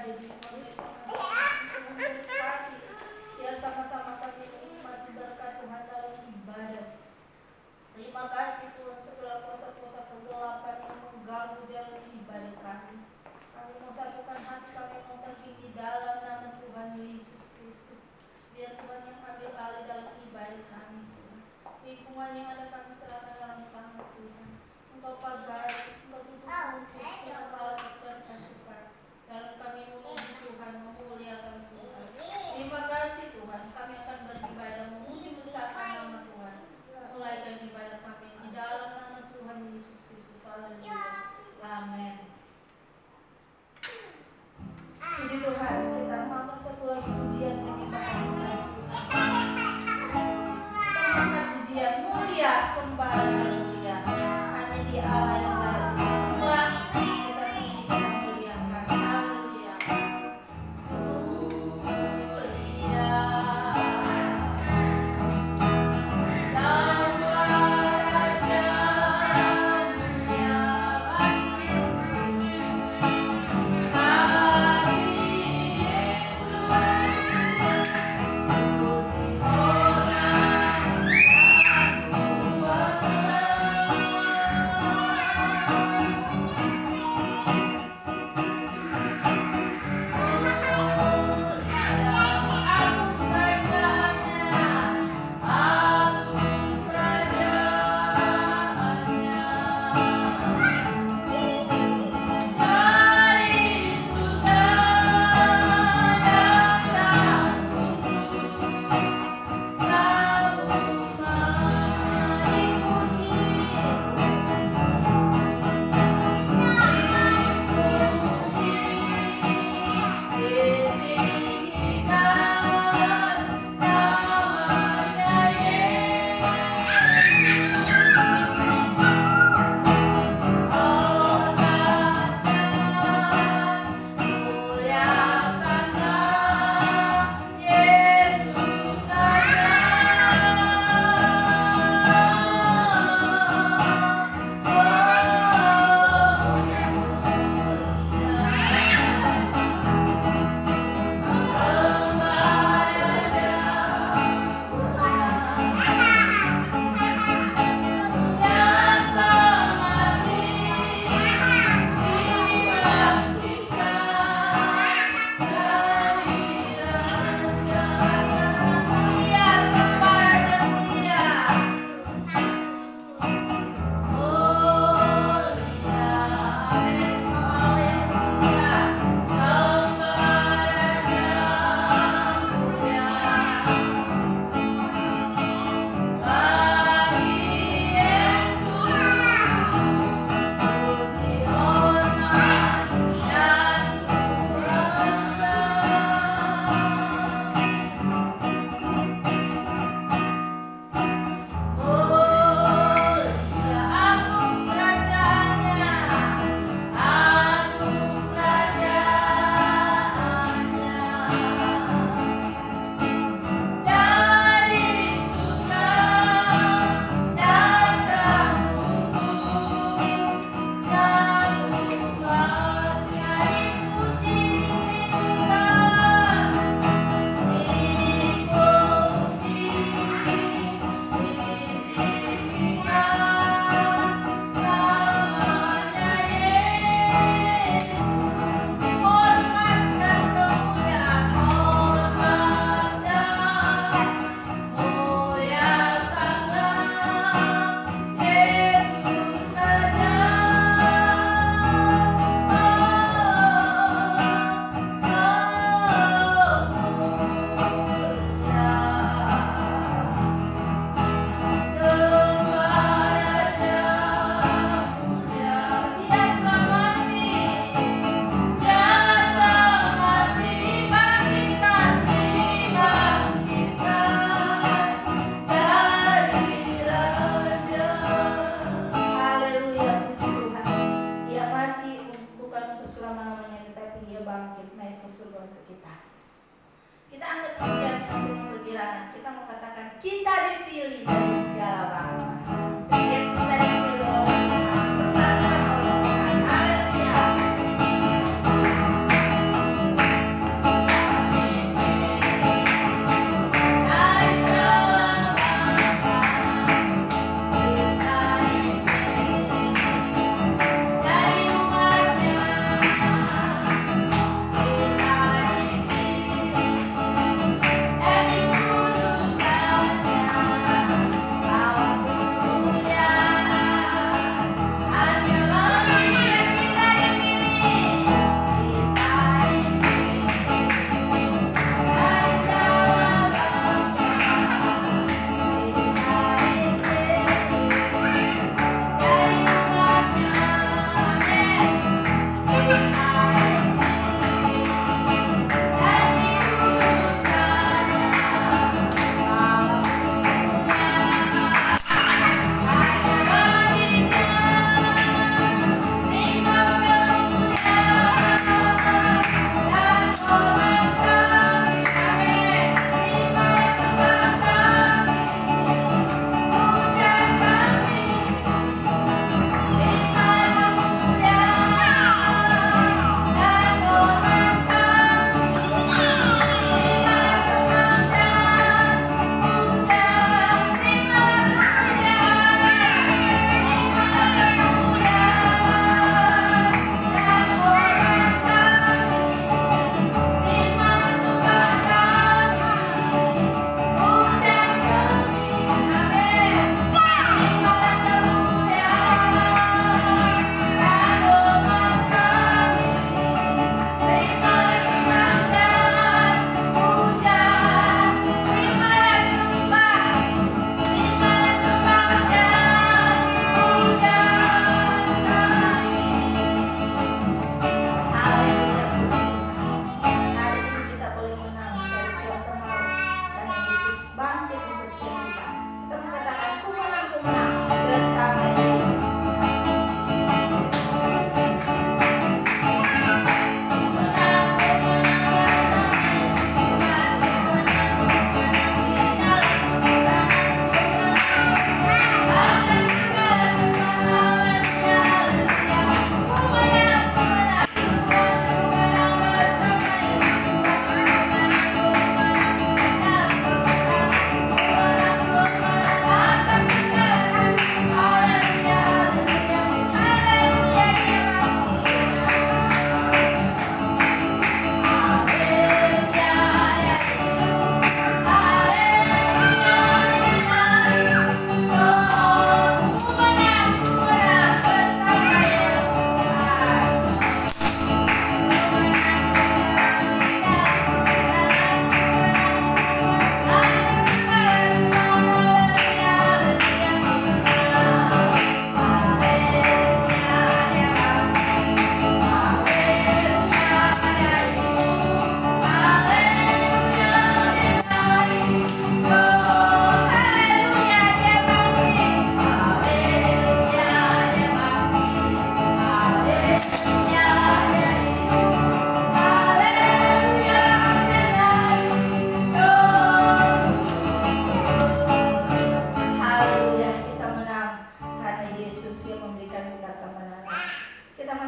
ada di masing-masing menikmati. Biar sama-sama kami menikmati berkat Tuhan dalam ibadah. Terima kasih Tuhan, segala kuasa-kuasa kegelapan yang mengganggu jalan ibadah kami. Kami mau satukan hati, kami mau tertinggi dalam nama Tuhan Yesus Kristus. Biar Tuhan yang ambil alih dalam ibadah kami Tuhan. Lingkungan yang ada kami serahkan dalam tangan Tuhan. Engkau pagar, Engkau tutup mulut, Engkau alat dan pasukan. Dalam kami memuji Tuhan, memuliakan Tuhan. Terima kasih Tuhan, kami akan beribadah memuji besarkan nama Tuhan. Mulaikan ibadah kami di dalam nama Tuhan Yesus Kristus. Haleluya. Amin. Puji Tuhan, kita mengangkat satu lagi pujian menyembah Tuhan. Kita mengangkat pujian mulia sembah haleluya.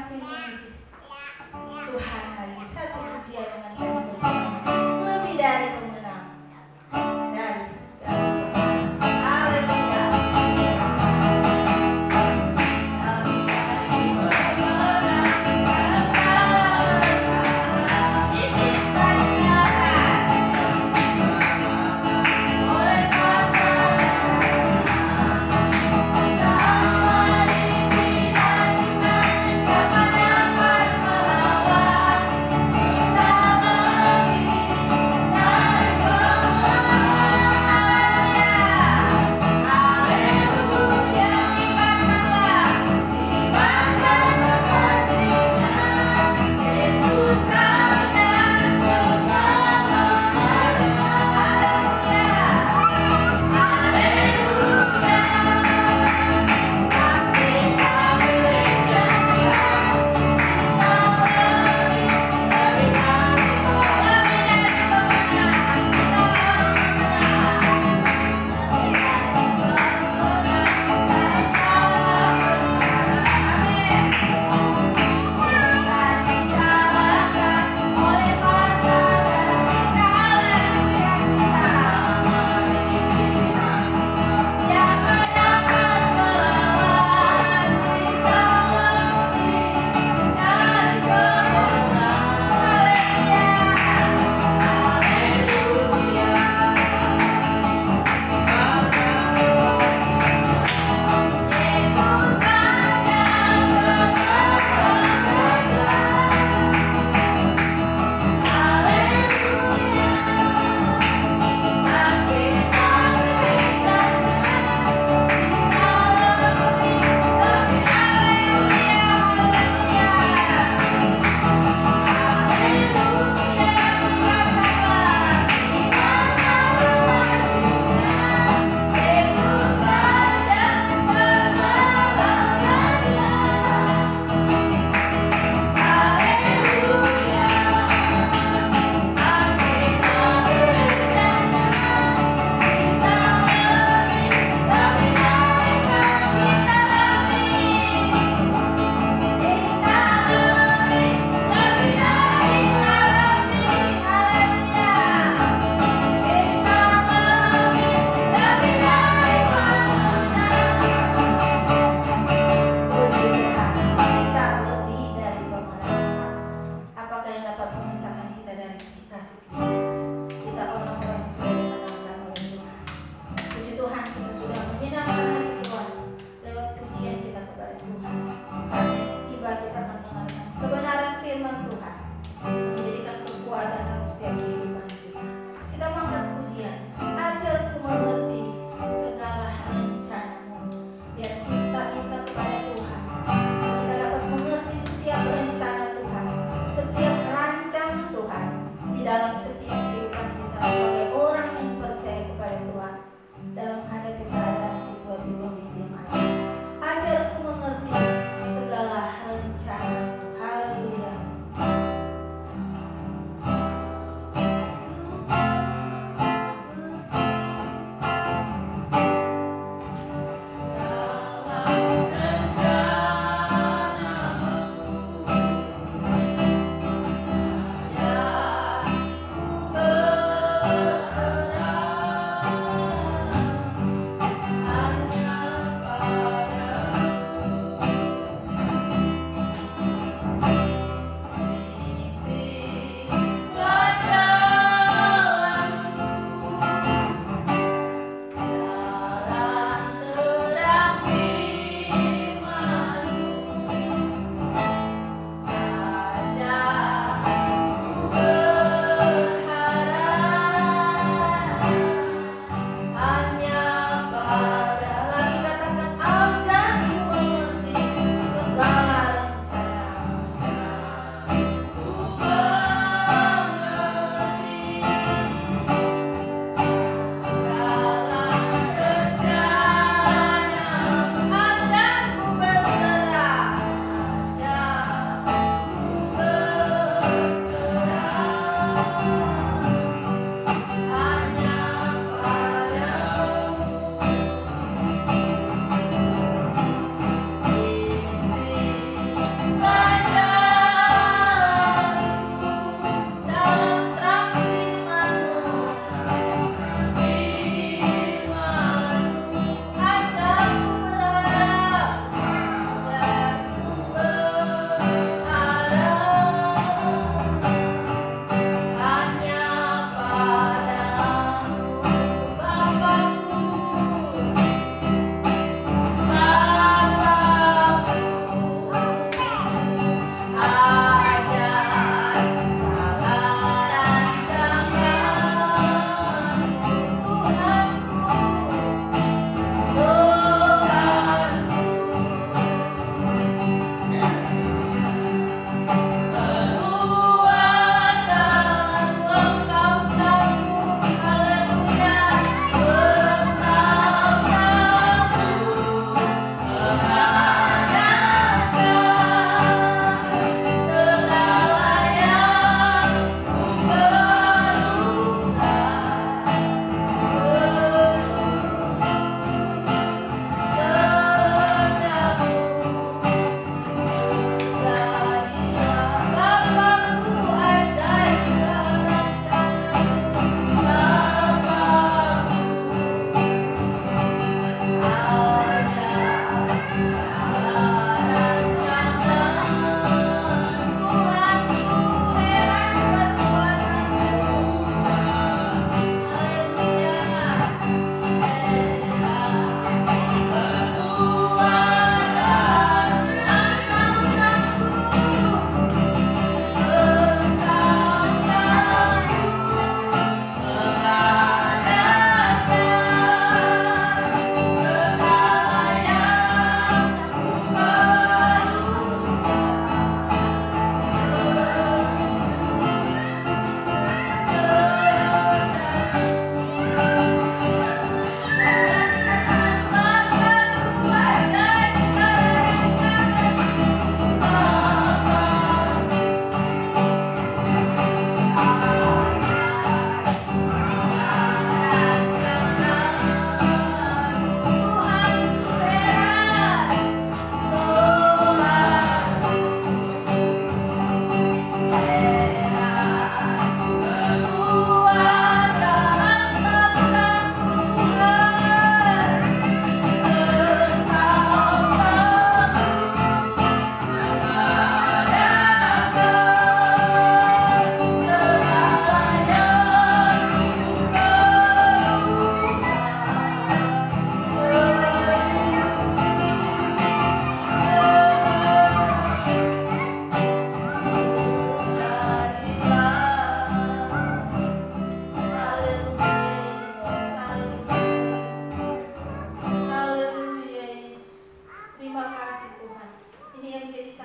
masih memuji Tuhan lagi. Satu pujian dengan kami Tuhan. Lebih dari pemenang, dari segala pemenang. Haleluya. Kami dari pemenang dalam segala perkara. Diniskan nyata oleh kuasa dan Allah diberikan iman kepada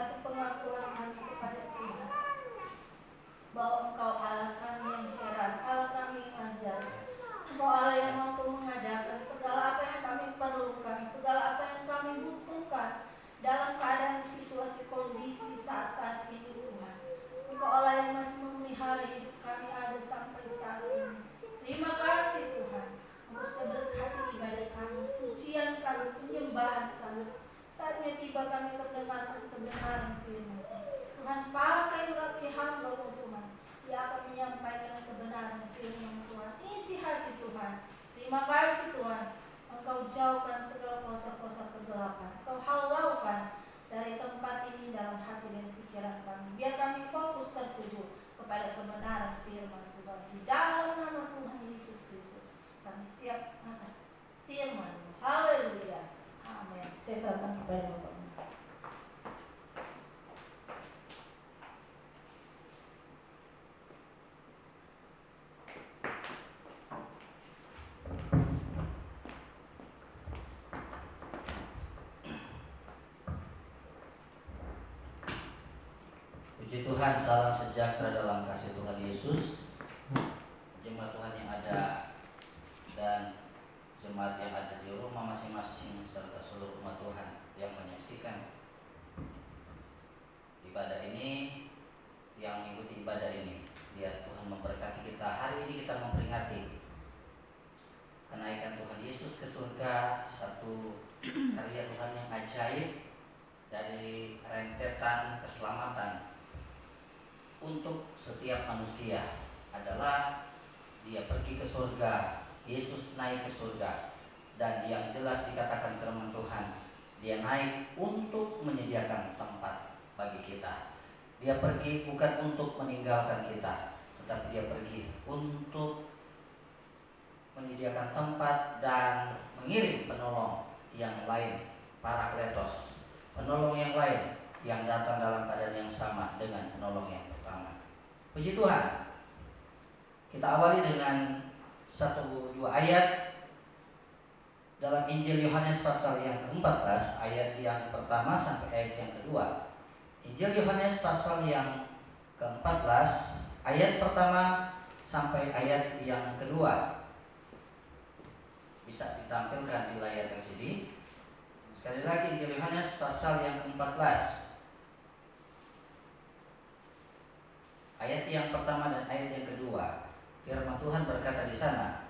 satu pengakuan kami kepada Tuhan bahwa Engkau Allah kami yang heran, Allah kami yang ajaib. Engkau Allah yang mampu mengadakan segala apa yang kami perlukan, segala apa yang kami butuhkan dalam keadaan situasi kondisi saat ini Tuhan. Engkau Allah yang masih memelihara hidup kami ada sampai saat ini. Terima kasih Tuhan. Engkau sudah berkati ibadah kami, pujian kami, penyembahan kami. Saatnya tiba kami mendengarkan kebenaran firman. Tuhan, pakai urapi hamba Tuhan. Dia akan menyampaikan kebenaran firman Tuhan. Isi hati Tuhan. Terima kasih Tuhan. Engkau jauhkan segala kuasa-kuasa kegelapan. Engkau halaukan dari tempat ini dalam hati dan pikiran kami. Biar kami fokus tertuju kepada kebenaran firman Tuhan. Di dalam nama Tuhan Yesus Kristus kami siap akan firman. Haleluya. Amin. Saya serahkan kepada Bapak. Puji Tuhan, salam sejahtera dalam kasih Tuhan Yesus. Jemaat Tuhan yang ada dan jemaat yang ada di rumah masing-masing serta seluruh umat Tuhan yang menyaksikan ibadah ini, yang mengikuti ibadah ini. Biar Tuhan memberkati kita. Hari ini kita memperingati kenaikan Tuhan Yesus ke surga, satu karya Tuhan yang ajaib dari rentetan keselamatan untuk setiap manusia adalah dia pergi ke surga, Yesus naik ke surga, dan yang jelas dikatakan firman Tuhan, dia naik untuk menyediakan tempat bagi kita. Dia pergi bukan untuk meninggalkan kita, tetapi dia pergi untuk menyediakan tempat dan mengirim penolong yang lain, Parakletos, penolong yang lain yang datang dalam keadaan yang sama dengan penolong yang pertama. Puji Tuhan. Kita awali dengan 1-2 ayat dalam Injil Yohanes pasal yang ke-14, ayat yang pertama sampai ayat yang kedua. Injil Yohanes pasal yang ke-14, ayat pertama sampai ayat yang kedua. Bisa ditampilkan di layar LCD. Sekali lagi, Injil Yohanes pasal yang ke-14, ayat yang pertama dan ayat yang kedua. Firman Tuhan berkata di sana,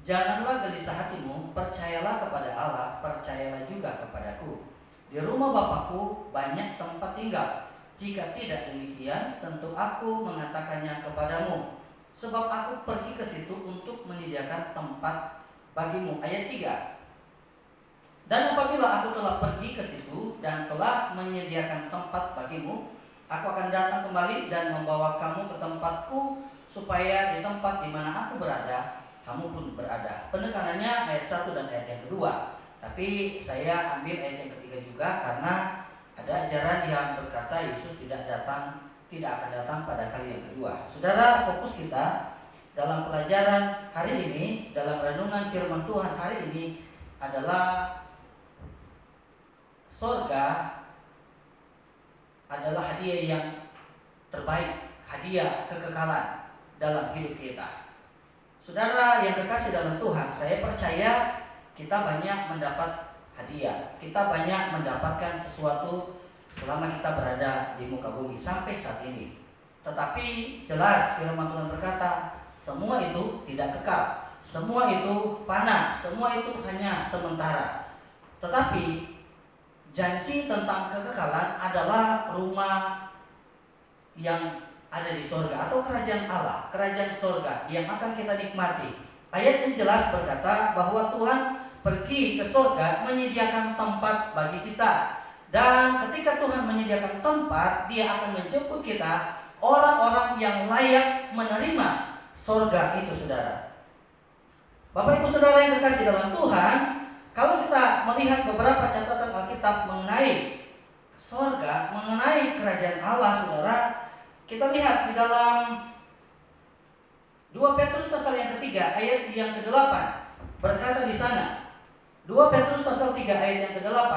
"Janganlah gelisah hatimu, percayalah kepada Allah, percayalah juga kepadaku. Di rumah Bapakku banyak tempat tinggal. Jika tidak demikian, tentu aku mengatakannya kepadamu. Sebab aku pergi ke situ untuk menyediakan tempat bagimu." Ayat 3. "Dan apabila aku telah pergi ke situ dan telah menyediakan tempat bagimu, aku akan datang kembali dan membawa kamu ke tempatku, supaya di tempat di mana aku berada, kamu pun berada." Penekanannya ayat 1 dan ayat yang kedua. Tapi saya ambil ayat yang ketiga juga karena ada ajaran yang berkata Yesus tidak akan datang pada kali yang kedua. Saudara, fokus kita dalam pelajaran hari ini, dalam renungan firman Tuhan hari ini adalah sorga adalah hadiah yang terbaik, hadiah kekekalan dalam hidup kita. Saudara yang kekasih dalam Tuhan, saya percaya kita banyak mendapat hadiah, kita banyak mendapatkan sesuatu selama kita berada di muka bumi sampai saat ini. Tetapi jelas firman Tuhan berkata, semua itu tidak kekal, semua itu fana, semua itu hanya sementara. Tetapi janji tentang kekekalan adalah rumah yang ada di sorga atau kerajaan Allah, kerajaan sorga yang akan kita nikmati. Ayat yang jelas berkata bahwa Tuhan pergi ke sorga menyediakan tempat bagi kita. Dan ketika Tuhan menyediakan tempat, Dia akan menjemput kita, orang-orang yang layak menerima sorga itu, saudara. Bapak Ibu Saudara yang terkasih dalam Tuhan, kalau kita melihat beberapa catatan Alkitab mengenai sorga, mengenai kerajaan Allah, saudara, kita lihat di dalam 2 Petrus pasal yang ketiga ayat yang ke-8 berkata di sana, 2 Petrus pasal 3 ayat yang ke-8,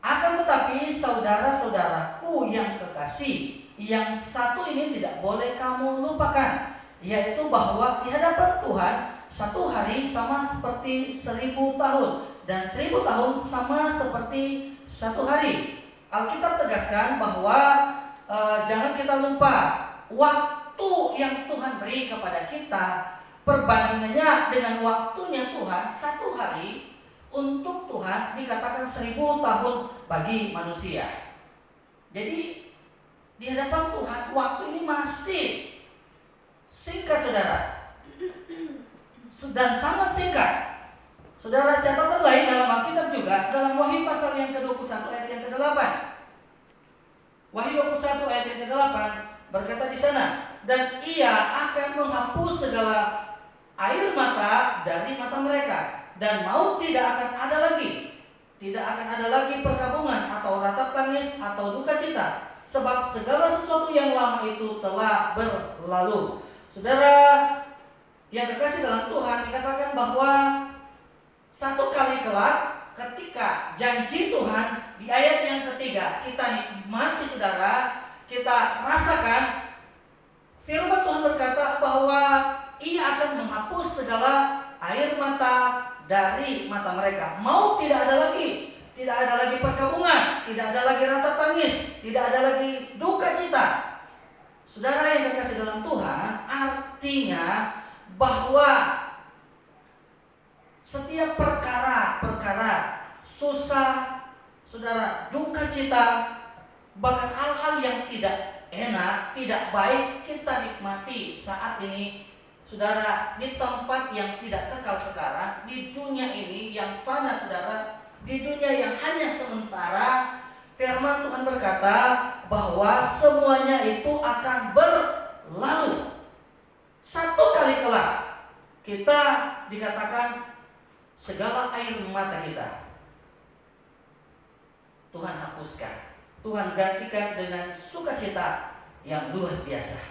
Akan tetapi saudara-saudaraku yang kekasih, yang satu ini tidak boleh kamu lupakan, yaitu bahwa di hadapan Tuhan satu hari sama seperti 1000 tahun, dan 1000 tahun sama seperti satu hari. Alkitab tegaskan bahwa jangan kita lupa waktu yang Tuhan beri kepada kita, perbandingannya dengan waktunya Tuhan satu hari untuk Tuhan dikatakan 1000 tahun bagi manusia. Jadi di hadapan Tuhan waktu ini masih singkat, saudara, dan sangat singkat. Saudara, catatan lain dalam Alkitab juga dalam Wahyu pasal yang ke-21 ayat yang ke-8. Wahyu 21 ayat yang ke-8 berkata di sana, dan ia akan menghapus segala air mata dari mata mereka, dan maut tidak akan ada lagi. Tidak akan ada lagi perkabungan atau ratap tangis atau duka cita, sebab segala sesuatu yang lama itu telah berlalu. Saudara yang kekasih dalam Tuhan, dikatakan bahwa satu kali kelak ketika janji Tuhan di ayat yang ketiga kita nikmati, saudara, kita rasakan, firman Tuhan berkata bahwa ia akan menghapus segala air mata dari mata mereka. Maut tidak ada lagi, tidak ada lagi perkabungan, tidak ada lagi ratap tangis, tidak ada lagi duka cita. Saudara yang kekasih dalam Tuhan, artinya bahwa setiap perkara susah, saudara, duka cita, bahkan hal-hal yang tidak enak, tidak baik, kita nikmati saat ini, saudara, di tempat yang tidak kekal sekarang, di dunia ini yang fana, saudara, di dunia yang hanya sementara. Firman Tuhan berkata bahwa semuanya itu akan berlalu. Satu kali kelak kita dikatakan segala air mata kita Tuhan hapuskan, Tuhan gantikan dengan sukacita yang luar biasa.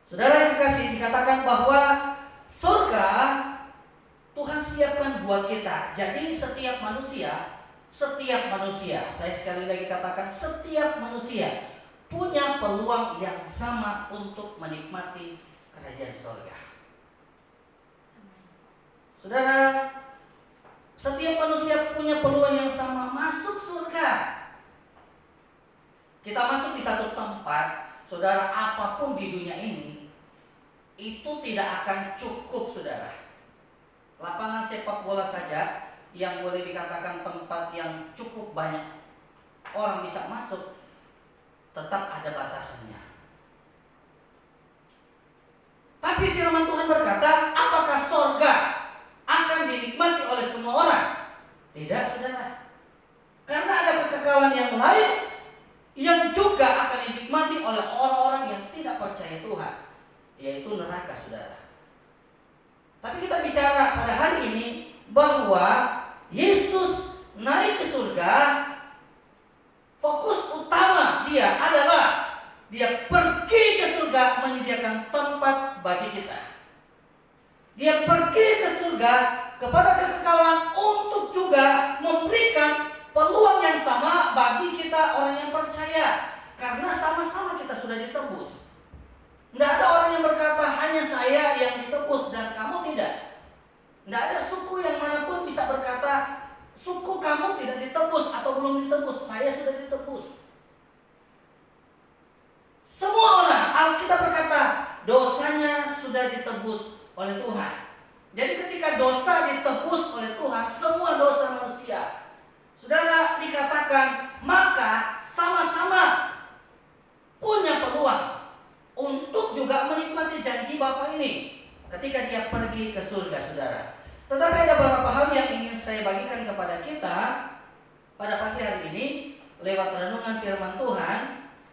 Saudara yang dikasih, dikatakan bahwa surga Tuhan siapkan buat kita. Jadi setiap manusia, saya sekali lagi katakan, setiap manusia punya peluang yang sama untuk menikmati kerajaan surga. Saudara, setiap manusia punya peluang yang sama masuk surga. Kita masuk di satu tempat, saudara, apapun di dunia ini itu tidak akan cukup, saudara. Lapangan sepak bola saja yang boleh dikatakan tempat yang cukup banyak orang bisa masuk, tetap ada batasannya. Tapi firman Tuhan berkata, apakah surga akan dinikmati oleh semua orang? Tidak, saudara. Karena ada kekekalan yang lain yang juga akan dinikmati oleh orang-orang yang tidak percaya Tuhan, yaitu neraka, saudara. Tapi kita bicara pada hari ini bahwa Yesus naik ke surga, fokus utama dia adalah dia pergi ke surga menyediakan tempat bagi kita. Dia pergi ke surga kepada kekekalan untuk juga memberikan peluang yang sama bagi kita orang yang percaya. Karena sama-sama kita sudah ditebus. Tidak ada orang yang berkata hanya saya yang ditebus dan kamu tidak. Tidak ada suku yang manapun bisa berkata suku kamu tidak ditebus atau belum ditebus. Saya sudah ditebus. Semua orang, Alkitab berkata dosanya sudah ditebus oleh Tuhan. Jadi ketika dosa ditebus oleh Tuhan, semua dosa manusia, saudara, dikatakan maka sama-sama punya peluang untuk juga menikmati janji Bapa ini ketika dia pergi ke surga, saudara. Tetapi ada beberapa hal yang ingin saya bagikan kepada kita pada pagi hari ini lewat renungan firman Tuhan,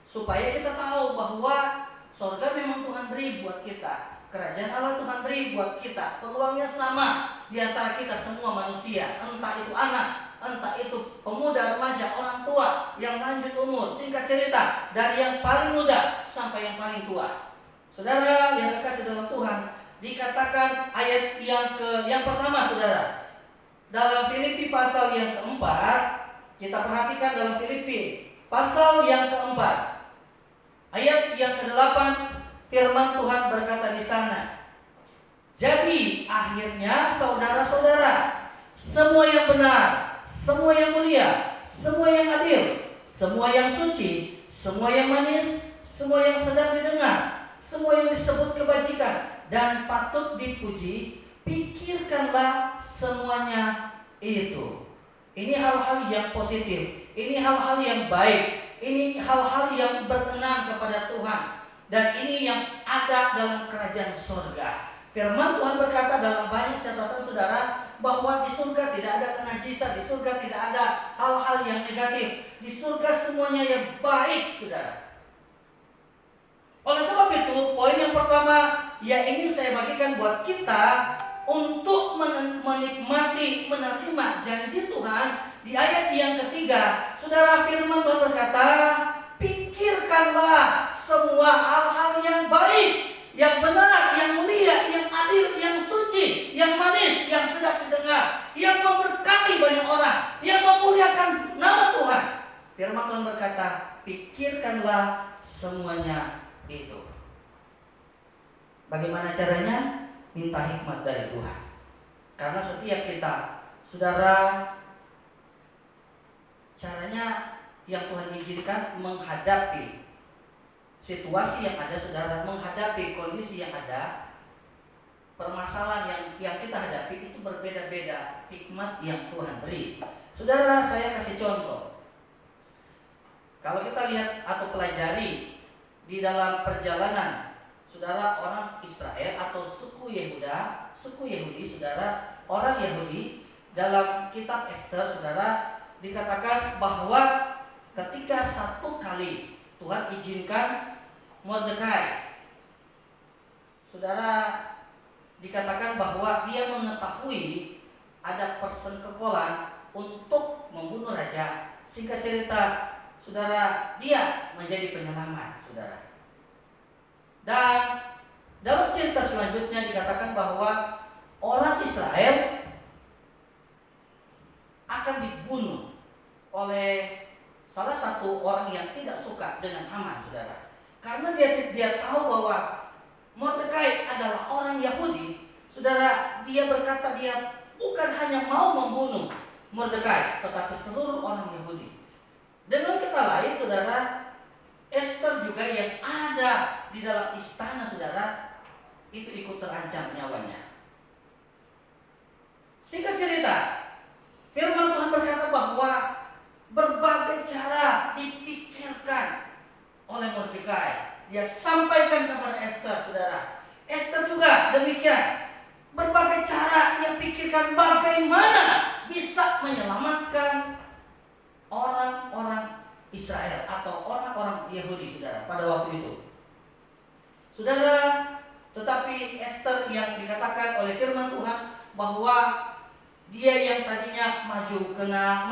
supaya kita tahu bahwa surga memang Tuhan beri buat kita. Kerajaan Allah Tuhan beri buat kita. Peluangnya sama di antara kita semua manusia, entah itu anak, entah itu pemuda, remaja, orang tua, yang lanjut umur. Singkat cerita, dari yang paling muda sampai yang paling tua. Saudara yang kekasih dalam Tuhan, dikatakan ayat yang pertama, saudara, dalam Filipi pasal yang keempat, Kita perhatikan dalam Filipi pasal yang keempat, ayat yang ke-8, firman Tuhan berkata di sana, jadi akhirnya saudara-saudara, semua yang benar, semua yang mulia, semua yang adil, semua yang suci, semua yang manis, semua yang sedap didengar, semua yang disebut kebajikan dan patut dipuji, pikirkanlah semuanya itu. Ini hal-hal yang positif, ini hal-hal yang baik, ini hal-hal yang berkenan kepada Tuhan, dan ini yang ada dalam kerajaan surga. Firman Tuhan berkata dalam banyak catatan saudara, bahwa di surga tidak ada kenajisan, di surga tidak ada hal-hal yang negatif, di surga semuanya yang baik, saudara. Oleh sebab itu, poin yang pertama yang ingin saya bagikan buat kita untuk menikmati, menerima janji Tuhan di ayat yang ketiga, saudara, firman Tuhan berkata, pikirkanlah semua hal-hal yang baik, yang benar, yang mulia, yang adil, yang suci, yang manis, yang sedap didengar, yang memberkati banyak orang, yang memuliakan nama Tuhan. Firman Tuhan berkata, pikirkanlah semuanya itu. Bagaimana caranya? Minta hikmat dari Tuhan. Karena setiap kita, saudara, caranya yang Tuhan izinkan menghadapi situasi yang ada, saudara, menghadapi kondisi yang ada, permasalahan yang kita hadapi itu berbeda-beda hikmat yang Tuhan beri. Saudara, saya kasih contoh. Kalau kita lihat atau pelajari di dalam perjalanan, saudara, orang Israel atau suku Yahudi, saudara, orang Yahudi, dalam kitab Ester, saudara, dikatakan bahwa ketika satu kali Tuhan izinkan Mordekai, saudara, dikatakan bahwa dia mengetahui ada persengkokolan untuk membunuh raja. Singkat cerita, saudara, dia menjadi penyelamat, saudara. Dan dalam cerita selanjutnya dikatakan bahwa orang Israel akan dibunuh oleh salah satu orang yang tidak suka dengan Haman, saudara. Karena dia tahu bahwa Mordekai adalah orang Yahudi, saudara. Dia berkata dia bukan hanya mau membunuh Mordekai, tetapi seluruh orang Yahudi. Dengan kata lain, saudara, Ester juga yang ada di dalam istana, saudara, itu ikut terancam nyawanya. Singkat cerita, firman Tuhan berkata bahwa berbagai cara dipikirkan oleh Mordekai. Dia sampaikan kepada Ester, saudara. Ester juga demikian. Berbagai cara dia pikirkan bagaimana bisa menyelamatkan orang-orang Israel atau orang-orang Yahudi, saudara, pada waktu itu. Saudara, tetapi Ester yang dikatakan oleh firman Tuhan bahwa dia yang tadinya maju kena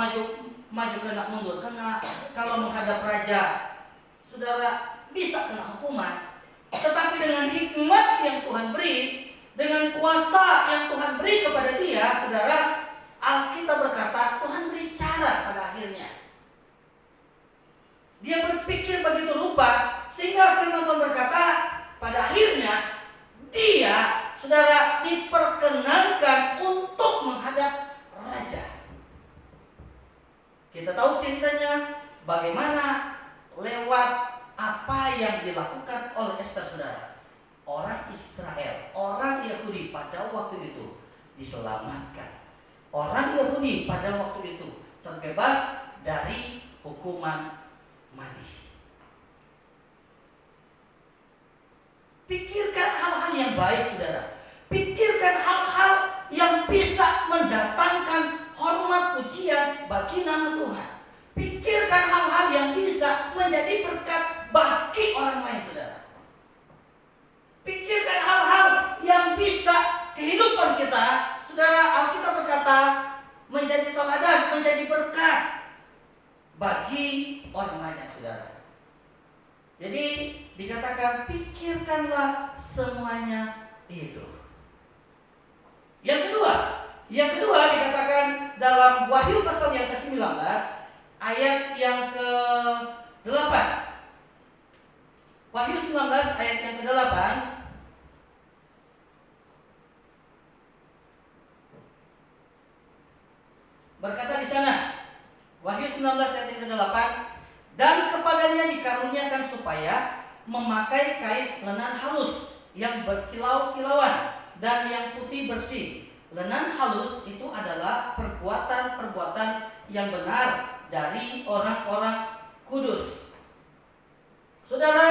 mundur kena, kalau menghadap raja, saudara, bisa kena hukuman. Tetapi dengan hikmat yang Tuhan beri, dengan kuasa yang Tuhan beri kepada dia, saudara, Alkitab berkata Tuhan beri cara pada akhirnya. Dia berpikir begitu rupa sehingga firman Tuhan berkata pada akhirnya dia, saudara, diperkenankan untuk menghadap raja. Kita tahu ceritanya bagaimana lewat apa yang dilakukan oleh Ester, saudara. Orang Israel, orang Yahudi pada waktu itu diselamatkan. Orang Yahudi pada waktu itu terbebas dari hukuman mati. Pikirkan hal-hal yang baik, saudara. Pikirkan hal-hal yang bisa mendatangkan hormat pujian bagi nama Tuhan. Pikirkan hal-hal yang bisa menjadi berkat bagi orang lain, saudara. Pikirkan hal-hal yang bisa kehidupan kita, saudara. Alkitab berkata menjadi teladan, menjadi berkat bagi orang lain, saudara. Jadi dikatakan pikirkanlah semuanya itu. Yang kedua dikatakan dalam Wahyu pasal yang ke-19 ayat yang ke-8. Wahyu 19 ayat yang ke-8 berkata di sana, Wahyu 19 ayat yang ke-8, dan kepadanya dikaruniakan supaya memakai kain lenan halus yang berkilau-kilauan dan yang putih bersih. Lenan halus itu adalah perbuatan-perbuatan yang benar dari orang-orang kudus. Saudara,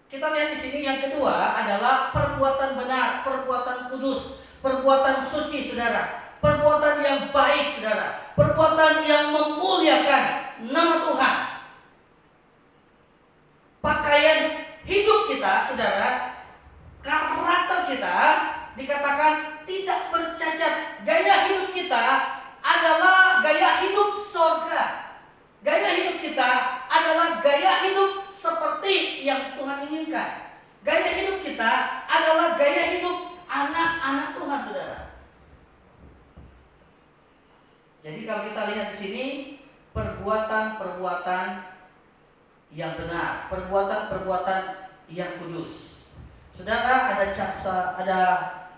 kita lihat di sini yang kedua adalah perbuatan benar, perbuatan kudus, perbuatan suci, saudara. Perbuatan yang baik, saudara. Perbuatan yang memuliakan nama Tuhan. Pakaian hidup kita, saudara, karakter kita dikatakan tidak bercacat. Gaya hidup kita adalah gaya hidup sorga. Gaya hidup kita adalah gaya hidup seperti yang Tuhan inginkan. Gaya hidup kita adalah gaya hidup anak-anak Tuhan, saudara. Jadi kalau kita lihat di sini, perbuatan-perbuatan yang benar, perbuatan-perbuatan yang kudus. Saudara, ada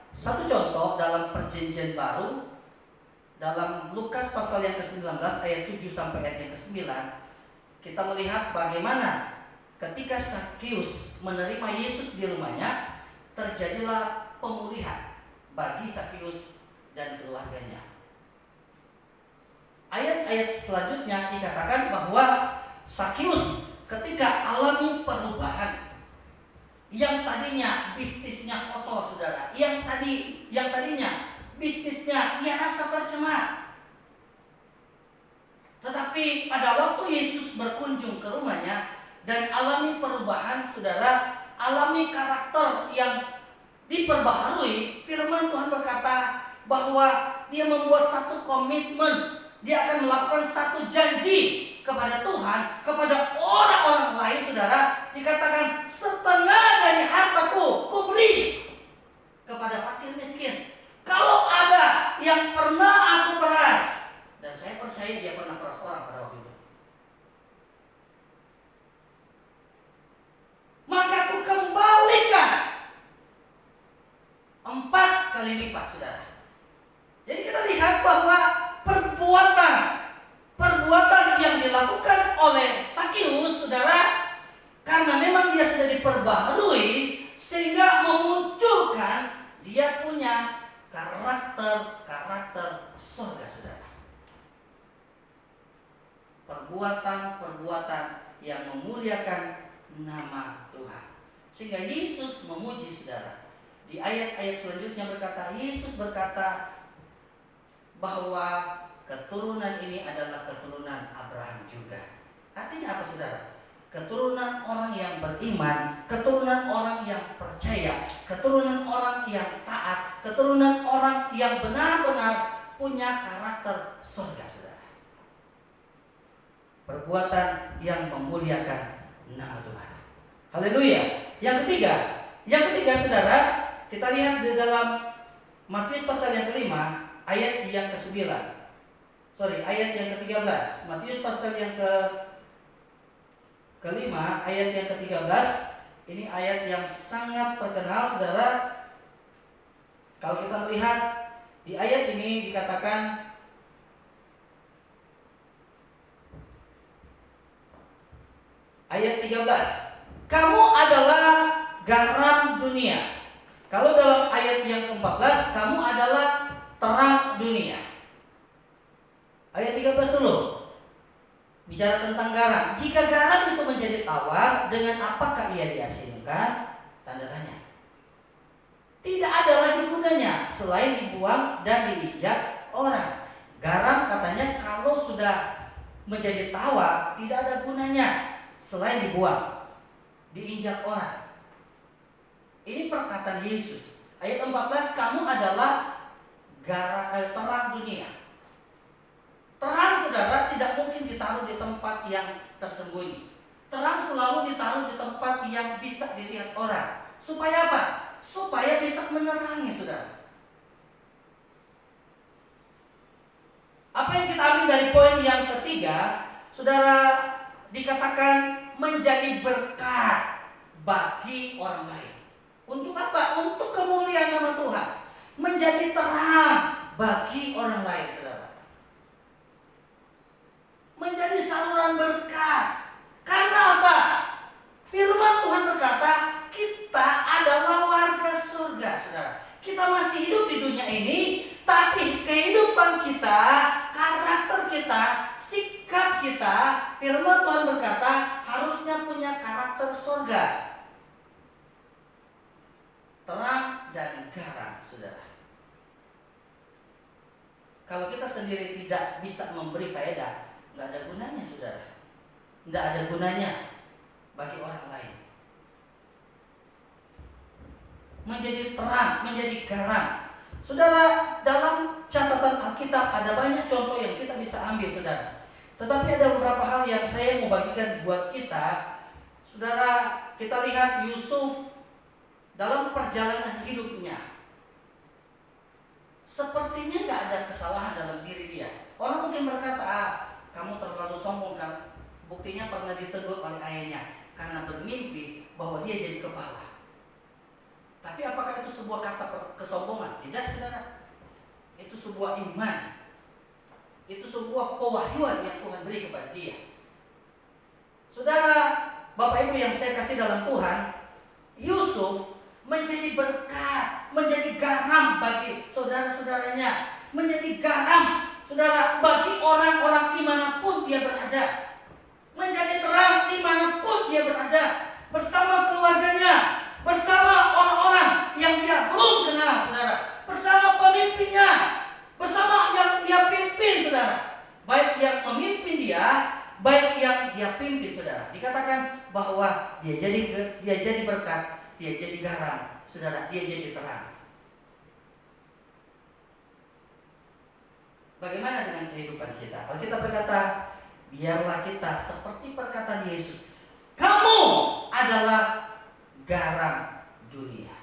satu contoh dalam Perjanjian Baru, dalam Lukas pasal yang ke-19 ayat 7 sampai ayat yang ke-9, kita melihat bagaimana ketika Sakius menerima Yesus di rumahnya, terjadilah pemulihan bagi Sakius dan keluarganya. Ayat-ayat selanjutnya dikatakan bahwa Sakius ketika alami perubahan, yang tadinya bisnisnya kotor, saudara, yang tadinya bisnisnya ia rasa tercemar, tetapi pada waktu Yesus berkunjung ke rumahnya dan alami perubahan, saudara, alami karakter yang diperbaharui, firman Tuhan berkata bahwa dia membuat satu komitmen. Dia akan melakukan satu janji kepada Tuhan, kepada orang-orang lain, saudara. Dikatakan, setengah dari hartaku kuberi kepada fakir miskin. Kalau ada yang pernah aku peras, dan saya percaya dia pernah peras orang pada waktu itu, maka aku kembalikan 4 kali lipat, saudara. Jadi kita lihat bahwa perbuatan yang dilakukan oleh Sakius, saudara, karena memang dia sudah diperbaharui, sehingga memunculkan dia punya karakter surga, saudara. Perbuatan-perbuatan yang memuliakan nama Tuhan, sehingga Yesus memuji, saudara. Di ayat-ayat selanjutnya Yesus berkata bahwa keturunan ini adalah keturunan Abraham juga. Artinya apa, saudara? Keturunan orang yang beriman, keturunan orang yang percaya, keturunan orang yang taat, keturunan orang yang benar-benar punya karakter surga, saudara. Perbuatan yang memuliakan nama Tuhan. Haleluya. Yang ketiga, saudara, kita lihat di dalam Matius pasal yang ke-5 ayat yang ke-9. Ayat yang ke-13. Matius pasal yang ke-5 ayat yang ke-13. Ini ayat yang sangat terkenal, saudara. Kalau kita melihat di ayat ini dikatakan, ayat 13, kamu adalah garam dunia. Kalau dalam ayat yang ke-14, kamu adalah terang dunia. Ayat 13 dulu, bicara tentang garam. Jika garam itu menjadi tawar, dengan apakah ia diasinkan? Tanda tanya. Tidak ada lagi gunanya selain dibuang dan diinjak orang. Garam katanya kalau sudah menjadi tawar, tidak ada gunanya selain dibuang, diinjak orang. Ini perkataan Yesus. Ayat 14, kamu adalah terang dunia. Terang, saudara, tidak mungkin ditaruh di tempat yang tersembunyi. Terang selalu ditaruh di tempat yang bisa dilihat orang. Supaya apa? Supaya bisa menerangi, saudara. Apa yang kita ambil dari poin yang ketiga, saudara, dikatakan menjadi berkat bagi orang lain. Untuk apa? Untuk kemuliaan nama Tuhan. Menjadi terang bagi orang lain, saudara. Menjadi saluran berkat. Karena apa? Firman Tuhan berkata, kita adalah warga surga, saudara. Kita masih hidup di dunia ini, tapi kehidupan kita, karakter kita, sikap kita, firman Tuhan berkata harusnya punya karakter surga. Terang dan garam, saudara. Kalau kita sendiri tidak bisa memberi faedah, nggak ada gunanya, saudara. Nggak ada gunanya bagi orang lain. Menjadi terang, menjadi garam. Saudara, dalam catatan Alkitab ada banyak contoh yang kita bisa ambil, saudara. Tetapi ada beberapa hal yang saya mau bagikan buat kita. Saudara, kita lihat Yusuf dalam perjalanan hidupnya. Sepertinya nggak ada kesalahan dalam diri dia. Orang mungkin berkata, kamu terlalu sombong kan. Buktinya pernah ditegur oleh ayahnya karena bermimpi bahwa dia jadi kepala. Tapi apakah itu sebuah kata kesombongan? Tidak, saudara. Itu sebuah iman. Itu sebuah pewahyuan yang Tuhan beri kepada dia. Saudara, Bapak Ibu yang saya kasih dalam Tuhan, Yusuf menjadi berkat, menjadi garam bagi saudara-saudaranya, menjadi garam, saudara, bagi orang-orang dimanapun dia berada, menjadi terang dimanapun dia berada, bersama keluarganya, bersama orang-orang yang dia belum kenal, saudara, bersama pemimpinnya, bersama yang dia pimpin, saudara, baik yang memimpin dia, baik yang dia pimpin, saudara. Dikatakan bahwa dia jadi berkat, dia jadi garam, saudara, dia jadi terang. Bagaimana dengan kehidupan kita? Alkitab berkata, biarlah kita seperti perkataan Yesus, kamu adalah garam dunia.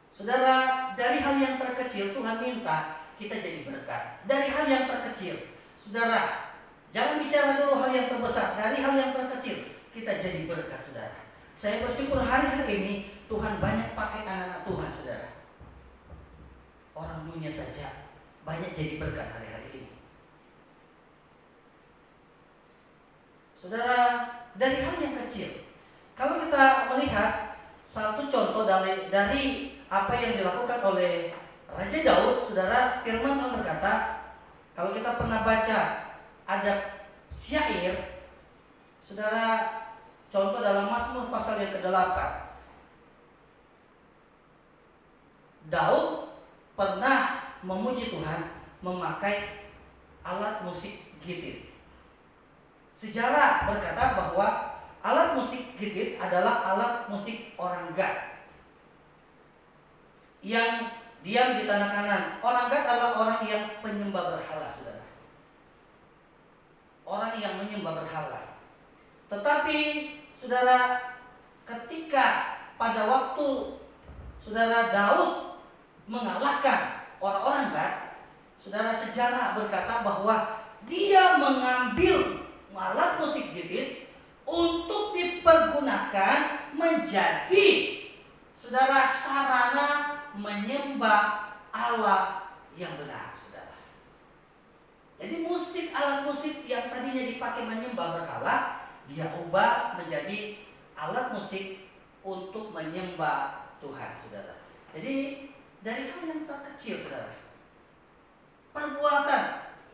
Saudara, dari hal yang terkecil Tuhan minta kita jadi berkat. Dari hal yang terkecil, saudara, jangan bicara dulu hal yang terbesar. Dari hal yang terkecil kita jadi berkat, saudara. Saya bersyukur hari-hari ini Tuhan banyak pakai anak-anak Tuhan, saudara. Orang dunia saja banyak jadi berkat hari-hari ini. Saudara, dari hal yang kecil. Kalau kita melihat satu contoh dari apa yang dilakukan oleh Raja Daud, saudara, firman Tuhan berkata, kalau kita pernah baca ada syair, saudara, contoh dalam Mazmur pasal yang ke-8. Daud pernah memuji Tuhan memakai alat musik gitar. Sejarah berkata bahwa alat musik gitar adalah alat musik orang Gad yang diam di tanah Kanan. Orang Gad adalah orang yang penyembah berhala, saudara. Orang yang menyembah berhala. Tetapi, saudara, ketika pada waktu saudara Daud mengalahkan orang-orang Gad, saudara, sejarah berkata bahwa dia mengambil alat musik gitar untuk dipergunakan menjadi, saudara, sarana menyembah Allah yang benar, saudara. Jadi alat musik yang tadinya dipakai menyembah berhala, dia ubah menjadi alat musik untuk menyembah Tuhan, saudara. Jadi dari hal yang terkecil, saudara, perbuatan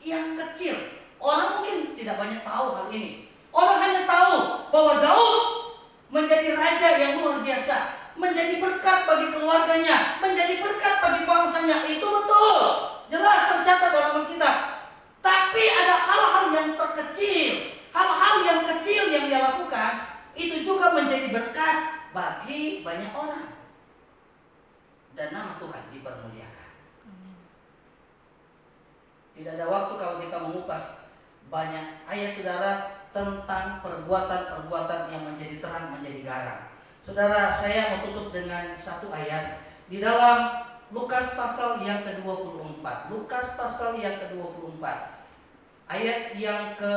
yang kecil, orang mungkin tidak banyak tahu hal ini. Orang hanya tahu bahwa Daud menjadi raja yang luar biasa, menjadi berkat bagi keluarganya, menjadi berkat bagi bangsanya. Itu betul, jelas tercatat dalam Alkitab. Tapi ada hal-hal yang terkecil, hal-hal yang kecil yang dia lakukan, itu juga menjadi berkat bagi banyak orang. Dan nama Tuhan dipermuliakan. Tidak ada waktu kalau kita mengupas banyak ayat, saudara, tentang perbuatan-perbuatan yang menjadi terang, menjadi garam. Saudara, saya mau tutup dengan satu ayat di dalam Lukas pasal yang ke-24. Lukas pasal yang ke-24. Ayat yang ke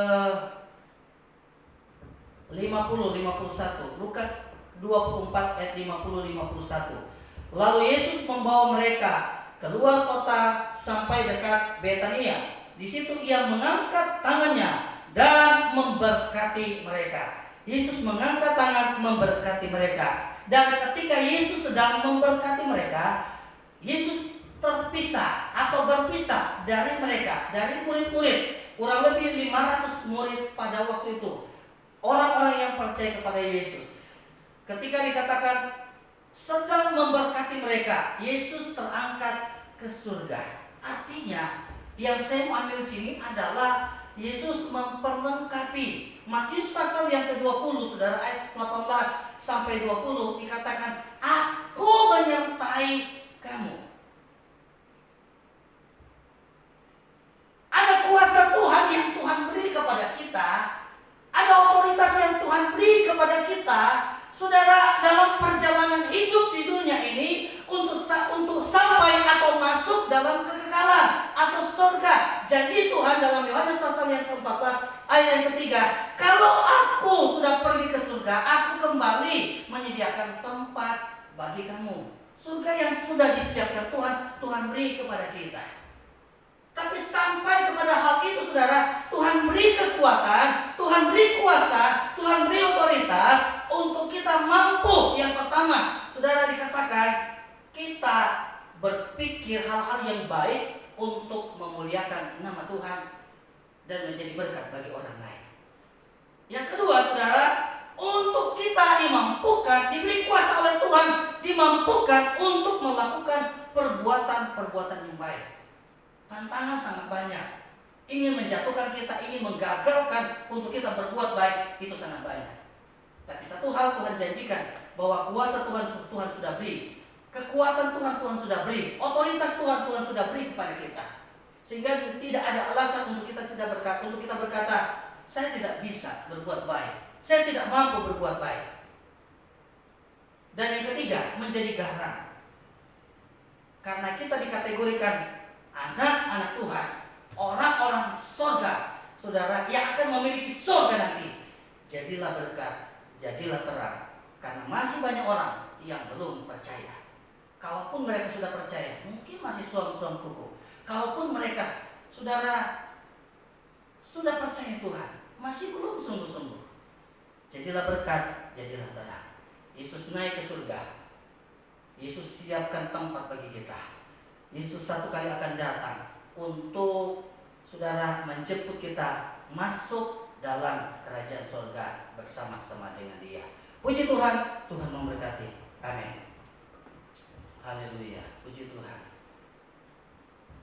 50-51. Lukas 24 ayat 50-51. Lalu Yesus membawa mereka keluar kota sampai dekat Betania. Di situ ia mengangkat tangannya dan memberkati mereka. Yesus mengangkat tangan memberkati mereka. Dan ketika Yesus sedang memberkati mereka, Yesus terpisah atau berpisah dari mereka, dari murid-murid. Kurang lebih 500 murid pada waktu itu, orang-orang yang percaya kepada Yesus. Ketika dikatakan sedang memberkati mereka, Yesus terangkat ke surga. Artinya yang saya mau ambil sini adalah Yesus memperlengkapi. Matius pasal yang ke-20, saudara, ayat 18 sampai 20 dikatakan, Aku menyertai kamu. Ada kuasa Tuhan yang Tuhan beri kepada kita. Ada otoritas yang Tuhan beri kepada kita, saudara, dalam perjalanan hidup di dunia ini untuk sampai atau masuk dalam kekekalan atau surga. Jadi Tuhan dalam Yohanes pasal yang ke-14 ayat yang ketiga, kalau aku sudah pergi ke surga, aku kembali menyediakan tempat bagi kamu. Surga yang sudah disiapkan Tuhan beri kepada kita. Tapi sampai kepada hal itu, saudara, Tuhan beri kekuatan, Tuhan beri kuasa, Tuhan beri otoritas untuk kita mampu. Yang pertama, saudara, dikatakan kita berpikir hal-hal yang baik untuk memuliakan nama Tuhan dan menjadi berkat bagi orang lain. Yang kedua, saudara, untuk kita dimampukan, diberi kuasa oleh Tuhan, dimampukan untuk melakukan perbuatan-perbuatan yang baik. Tantangan sangat banyak. Ingin menjatuhkan kita, ingin menggagalkan untuk kita berbuat baik, itu sangat banyak. Tapi satu hal Tuhan janjikan, bahwa kuasa Tuhan sudah beri, kekuatan Tuhan sudah beri, otoritas Tuhan sudah beri kepada kita. Sehingga tidak ada alasan untuk kita berkata, saya tidak bisa berbuat baik, saya tidak mampu berbuat baik. Dan yang ketiga, menjadi garam. Karena kita dikategorikan anak-anak Tuhan, orang-orang surga, saudara, yang akan memiliki surga nanti. Jadilah berkat, jadilah terang. Karena masih banyak orang yang belum percaya. Kalaupun mereka sudah percaya, mungkin masih suam-suam kuku. Kalaupun mereka, saudara, sudah percaya Tuhan, masih belum sungguh-sungguh. Jadilah berkat, jadilah terang. Yesus naik ke surga. Yesus siapkan tempat bagi kita. Yesus satu kali akan datang untuk, saudara, menjemput kita masuk dalam kerajaan surga bersama-sama dengan Dia. Puji Tuhan, Tuhan memberkati. Amin. Haleluya, puji Tuhan.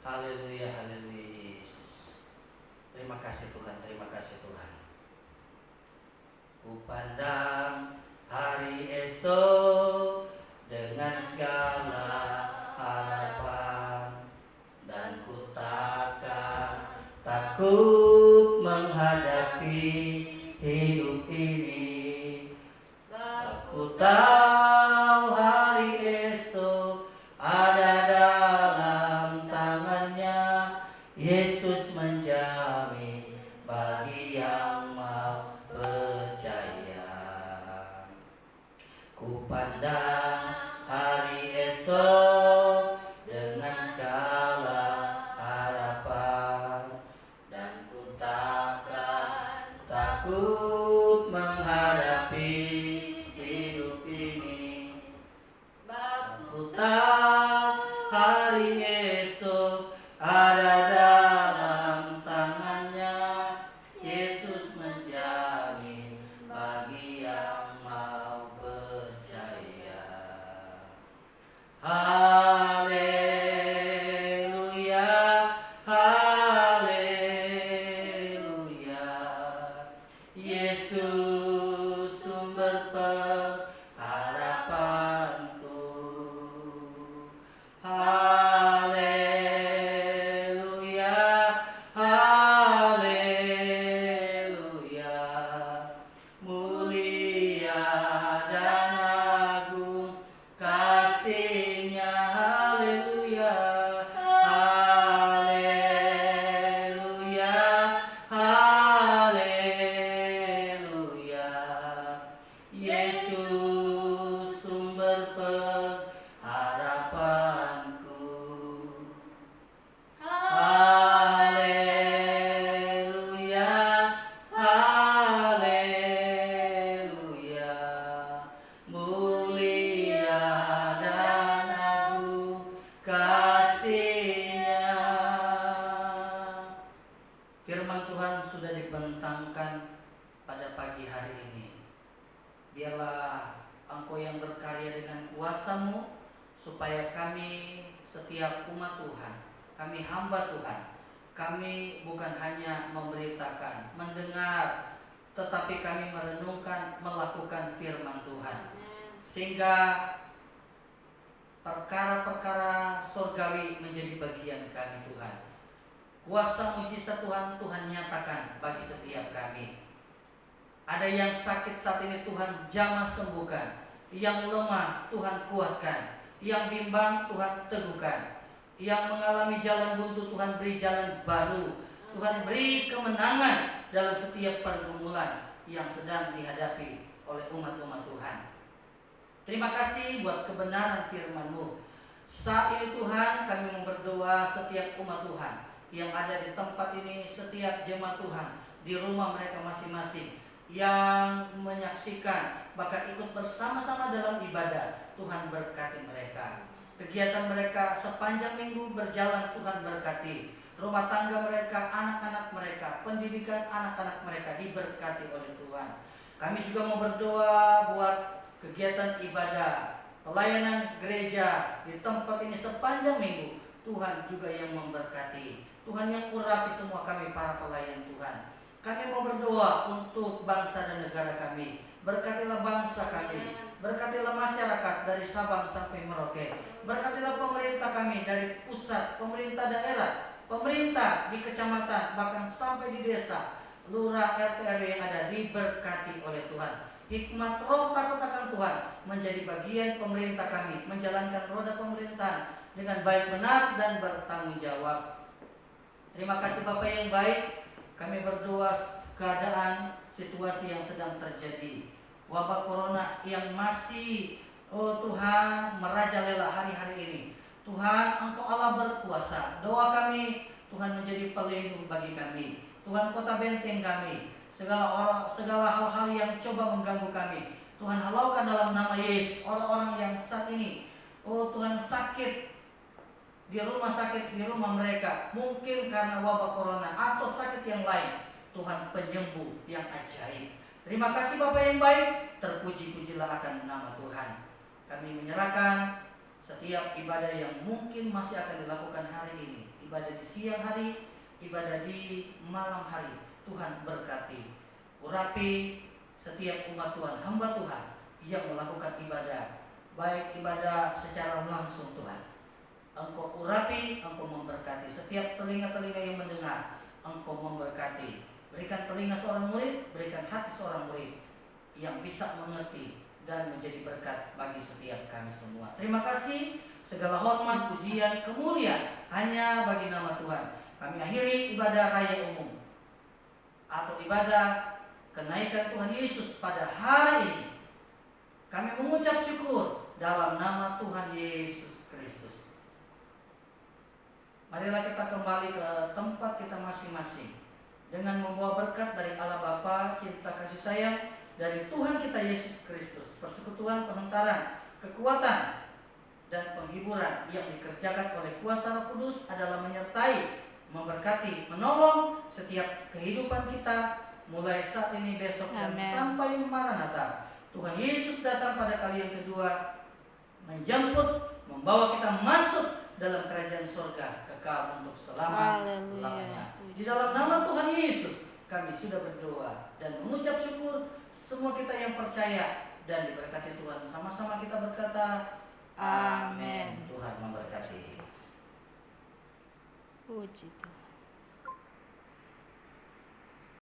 Haleluya, haleluya Yesus. Terima kasih Tuhan, terima kasih Tuhan. Ku pandang hari esok dengan segala harapan, dan ku takkan takut menghadapi hidup ini. Aku tahu hari esok ada dalam tangannya. Yesus menjamin bagi yang mau percaya. Ku pandang hari esok dengan segala harapan, dan ku takkan takut menghadapi hidup ini. Aku tahu hari esok ada dalam tangannya. Yesus menjamin bagi yang mau percaya. Haleluya, haleluya. bentangkan pada pagi hari ini. Biarlah Engkau yang berkarya dengan kuasa-Mu, supaya kami setiap umat Tuhan, kami hamba Tuhan, kami bukan hanya memberitakan, mendengar, tetapi kami merenungkan, melakukan firman Tuhan. Sehingga perkara-perkara surgawi menjadi bagian kami Tuhan. Kuasa mujizat Tuhan, Tuhan nyatakan bagi setiap kami. Ada yang sakit saat ini Tuhan jamah sembuhkan, yang lemah Tuhan kuatkan, yang bimbang Tuhan teguhkan, yang mengalami jalan buntu Tuhan beri jalan baru, Tuhan beri kemenangan dalam setiap pergumulan yang sedang dihadapi oleh umat-umat Tuhan. Terima kasih buat kebenaran firman-Mu. Saat ini Tuhan kami mau berdoa setiap umat Tuhan yang ada di tempat ini, setiap jemaat Tuhan di rumah mereka masing-masing yang menyaksikan, bahkan ikut bersama-sama dalam ibadah. Tuhan berkati mereka. Kegiatan mereka sepanjang minggu berjalan, Tuhan berkati. Rumah tangga mereka, anak-anak mereka, pendidikan anak-anak mereka diberkati oleh Tuhan. Kami juga mau berdoa buat kegiatan ibadah, pelayanan gereja di tempat ini sepanjang minggu. Tuhan juga yang memberkati. Tuhan yang urapi semua kami para pelayan Tuhan. Kami mau berdoa untuk bangsa dan negara kami. Berkatilah bangsa kami, berkatilah masyarakat dari Sabang sampai Merauke. Berkatilah pemerintah kami dari pusat, pemerintah daerah, pemerintah di kecamatan, bahkan sampai di desa, lurah, RT RW yang ada diberkati oleh Tuhan. Hikmat roh takut akan Tuhan menjadi bagian pemerintah kami, menjalankan roda pemerintahan dengan baik, benar, dan bertanggung jawab. Terima kasih Bapak yang baik. Kami berdoa keadaan situasi yang sedang terjadi, wabah corona yang masih Tuhan merajalela hari-hari ini. Tuhan, Engkau Allah berkuasa. Doa kami, Tuhan menjadi pelindung bagi kami. Tuhan kota benteng kami. Segala hal-hal yang coba mengganggu kami, Tuhan halaukan dalam nama Yesus. Orang-orang yang saat ini Tuhan sakit di rumah sakit, di rumah mereka, mungkin karena wabah corona atau sakit yang lain, Tuhan penyembuh yang ajaib. Terima kasih Bapak yang baik, terpuji-pujilah akan nama Tuhan. Kami menyerahkan setiap ibadah yang mungkin masih akan dilakukan hari ini, ibadah di siang hari, ibadah di malam hari. Tuhan berkati, urapi setiap umat Tuhan, hamba Tuhan yang melakukan ibadah, baik ibadah secara langsung Tuhan. Engkau urapi, Engkau memberkati setiap telinga-telinga yang mendengar. Engkau memberkati. Berikan telinga seorang murid, berikan hati seorang murid yang bisa mengerti dan menjadi berkat bagi setiap kami semua. Terima kasih. Segala hormat, pujian, kemuliaan hanya bagi nama Tuhan. Kami akhiri ibadah raya umum atau ibadah kenaikan Tuhan Yesus pada hari ini. Kami mengucap syukur dalam nama Tuhan Yesus Kristus. Marilah kita kembali ke tempat kita masing-masing dengan membawa berkat dari Allah Bapa, cinta kasih sayang dari Tuhan kita Yesus Kristus, persekutuan, pengentaran, kekuatan, dan penghiburan yang dikerjakan oleh kuasa Roh Kudus adalah menyertai, memberkati, menolong setiap kehidupan kita mulai saat ini, besok, dan sampai Maranatha. Tuhan Yesus datang pada kali yang kedua, menjemput, membawa kita masuk dalam kerajaan surga kekal untuk selama-lamanya. Di dalam nama Tuhan Yesus kami sudah berdoa dan mengucap syukur. Semua kita yang percaya dan diberkati Tuhan, sama-sama kita berkata amin. Tuhan memberkati. Puji Tuhan.